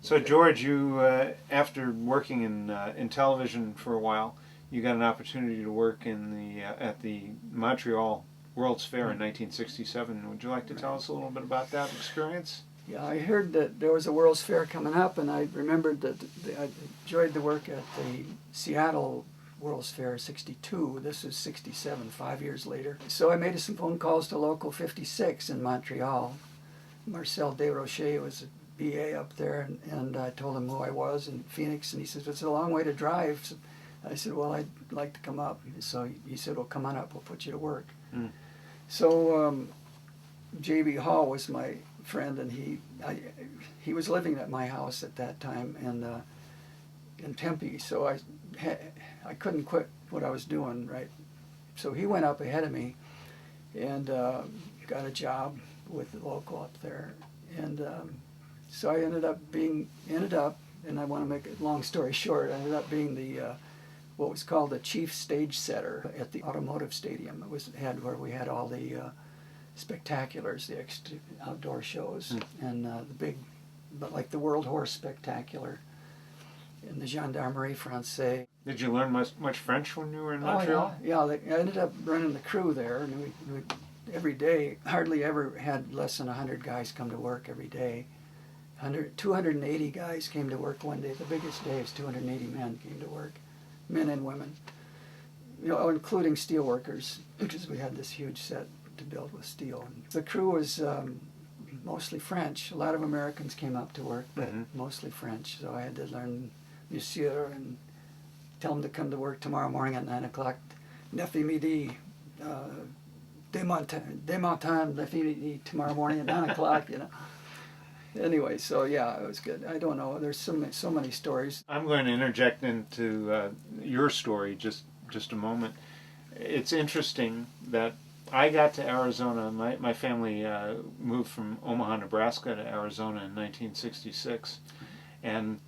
So George, you after working in television for a while, you got an opportunity to work in the at the Montreal World's Fair in 1967. Would you like to tell us a little bit about that experience? Yeah, I heard that there was a World's Fair coming up, and I remembered that I enjoyed the work at the Seattle World's Fair '62. This was '67, 5 years later. So I made some phone calls to Local 56 in Montreal. Marcel Desrochers was a BA up there, and I told him who I was in Phoenix, and he said, it's a long way to drive. So I said, well, I'd like to come up. So he said, well, come on up, we'll put you to work. Mm. So J.B. Hall was my friend, and he was living at my house at that time in Tempe, so I couldn't quit what I was doing, right? So he went up ahead of me and got a job with the Local up there, and so I ended up, and I want to make a long story short, I ended up being the what was called the chief stage setter at the automotive stadium. It had where we had all the spectaculars, the outdoor shows, and the big, but like the World Horse Spectacular and the Gendarmerie Française. Did you learn much French when you were in Montreal? Oh, yeah, I ended up running the crew there, and we every day, hardly ever had less than 100 guys come to work every day. 280 guys came to work one day. The biggest day was 280 men came to work, men and women, including steel workers, because we had this huge set to build with steel. The crew was mostly French. A lot of Americans came up to work, but mostly French. So I had to learn Monsieur and tell them to come to work tomorrow morning at 9 o'clock. Neuf midi, démontant, neuf midi, tomorrow morning at 9 o'clock, Anyway, so yeah, it was good. I don't know. There's so many stories. I'm going to interject into your story just a moment. It's interesting that I got to Arizona. My family moved from Omaha, Nebraska to Arizona in 1966, and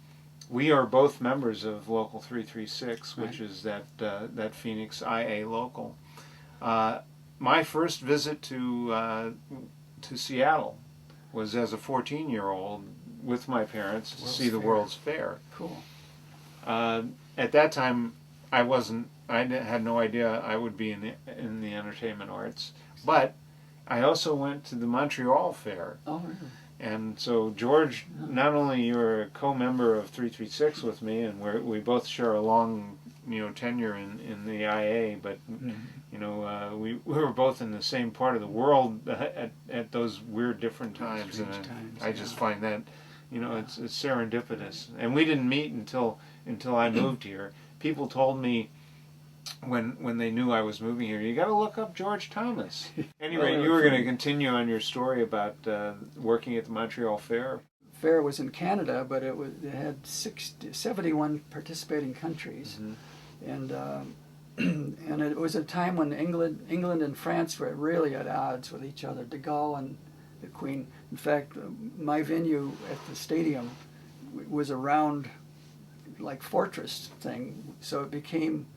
we are both members of Local 336, which is that Phoenix IA Local. My first visit to Seattle was as a 14-year-old with my parents to see the World's Fair. Cool. At that time, I had no idea I would be in the entertainment arts, but I also went to the Montreal Fair. Oh, really? And so, George, not only you're a co-member of 336 with me, and we both share a long, tenure in the IA, but we were both in the same part of the world at those weird different times, I just find that, it's serendipitous. And we didn't meet until I moved here. People told me when they knew I was moving here, you got to look up George Thomas. Anyway, you were going to continue on your story about working at the Montreal Fair. Fair was in Canada, but it had 71 participating countries, and it was a time when England and France were really at odds with each other. De Gaulle and the Queen. In fact, my venue at the stadium was a round, like fortress thing, so it became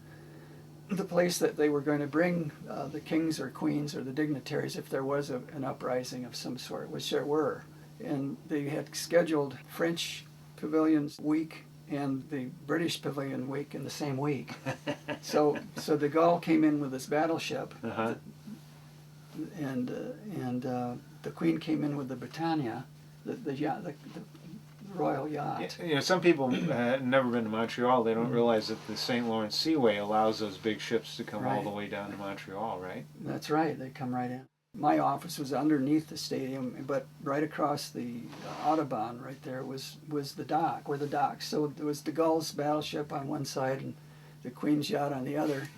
the place that they were going to bring the kings or queens or the dignitaries if there was an uprising of some sort, which there were. And they had scheduled French Pavilions Week and the British Pavilion Week in the same week. So de Gaulle came in with his battleship, and the Queen came in with the Britannia, the royal yacht. Some people have never been to Montreal. They don't realize that the St. Lawrence Seaway allows those big ships to come all the way down to Montreal, right? That's right. They come right in. My office was underneath the stadium, but right across the Autobahn, right there, was the dock, were the docks. So there was de Gaulle's battleship on one side and the Queen's yacht on the other.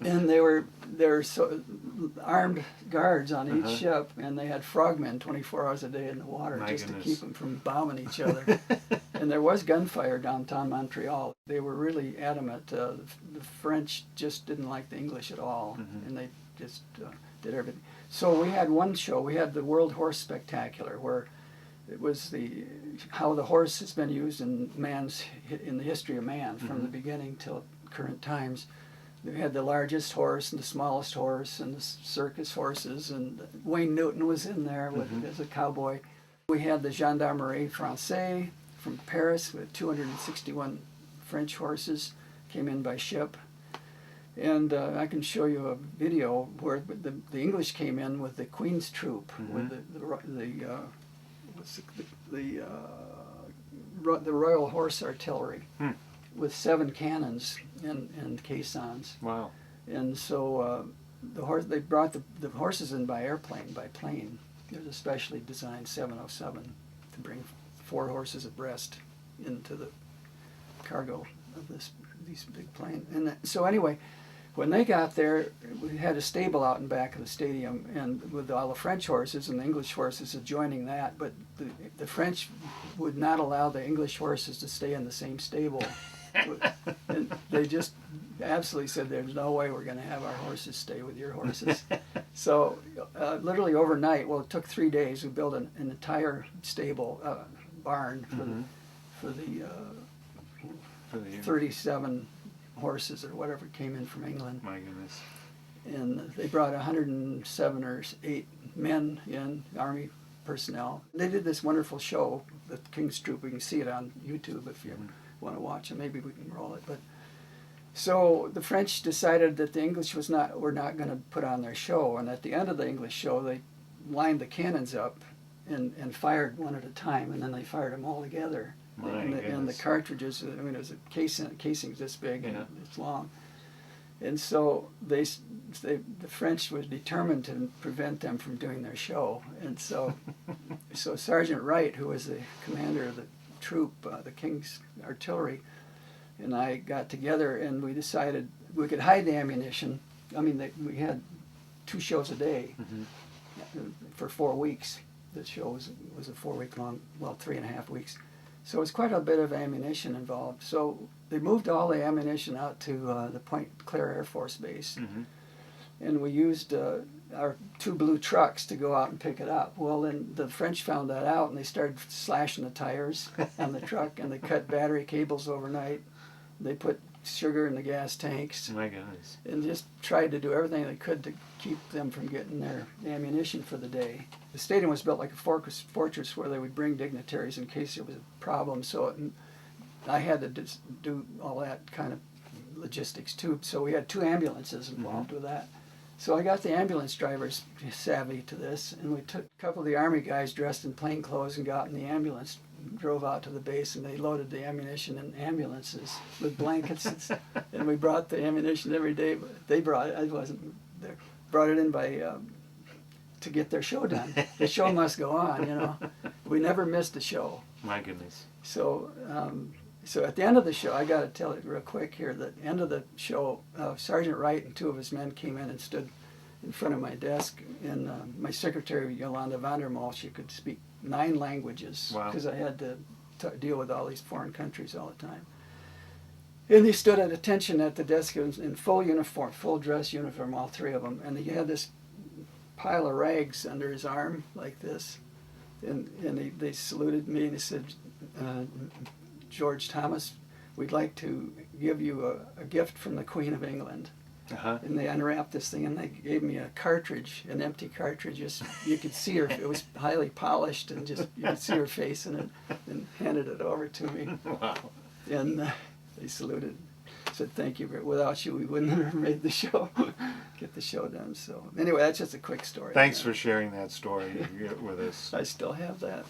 And there were so armed guards on each ship, and they had frogmen 24 hours a day in the water to keep them from bombing each other. And there was gunfire downtown Montreal. They were really adamant. The French just didn't like the English at all, and they just did everything. So we had one show. We had the World Horse Spectacular, where it was how the horse has been used in the history of man from the beginning till current times. They had the largest horse and the smallest horse and the circus horses, and Wayne Newton was in there as a cowboy. We had the Gendarmerie Française, from Paris with 261 French horses, came in by ship. And I can show you a video where the English came in with the Queen's troop, with the Royal Horse Artillery, with 7 cannons and caissons. Wow. And so they brought the horses in by plane. There's a specially designed 707 to bring 4 horses abreast into the cargo of these big planes. And so anyway, when they got there, we had a stable out in back of the stadium, and with all the French horses and the English horses adjoining that, but the French would not allow the English horses to stay in the same stable. And they just absolutely said, there's no way we're going to have our horses stay with your horses. So literally overnight, well, it took 3 days, we built an entire stable, barn for the 37 horses or whatever came in from England. My goodness. And they brought 107 or 8 men in, army personnel. They did this wonderful show, the King's Troop. We can see it on YouTube if you want to watch it. Maybe we can roll it. But so the French decided that the English were not going to put on their show. And at the end of the English show, they lined the cannons up and fired one at a time, and then they fired them all together. And the cartridges, I mean, it was a casing this big and it's long. And so the French was determined to prevent them from doing their show. And so Sergeant Wright, who was the commander of the troop, the King's Artillery, and I got together and we decided we could hide the ammunition. I mean, we had 2 shows a day for 4 weeks. The show was a 4-week long, well, 3.5 weeks. So it's quite a bit of ammunition involved. So they moved all the ammunition out to the Point Claire Air Force Base. And we used our 2 blue trucks to go out and pick it up. Well, then the French found that out, and they started slashing the tires on the truck, and they cut battery cables overnight. They put sugar in the gas tanks. My goodness. And just tried to do everything they could to keep them from getting their ammunition for the day. The stadium was built like a fortress where they would bring dignitaries in case there was a problem. So I had to do all that kind of logistics too. So we had 2 ambulances involved with that. So I got the ambulance drivers savvy to this, and we took a couple of the Army guys dressed in plain clothes and got in the ambulance, drove out to the base, and they loaded the ammunition in ambulances with blankets. And we brought the ammunition every day. But they brought it. I wasn't there. Brought it in to get their show done. The show must go on, you know. We never missed a show. My goodness. So at the end of the show, I got to tell it real quick here, the end of the show, Sergeant Wright and 2 of his men came in and stood in front of my desk, and my secretary, Yolanda Vandermal, she could speak 9 languages, because I had to deal with all these foreign countries all the time. And they stood at attention at the desk in full uniform, full dress uniform, all 3 of them, and he had this pile of rags under his arm like this, and they saluted me and they said, George Thomas, we'd like to give you a gift from the Queen of England. And they unwrapped this thing and they gave me a cartridge, an empty cartridge. Just you could see her; it was highly polished, and just you could see her face in it. And handed it over to me. Wow! And they saluted, said thank you. Without you, we wouldn't have made the show, get the show done. So anyway, that's just a quick story. Thanks for sharing that story with us. I still have that.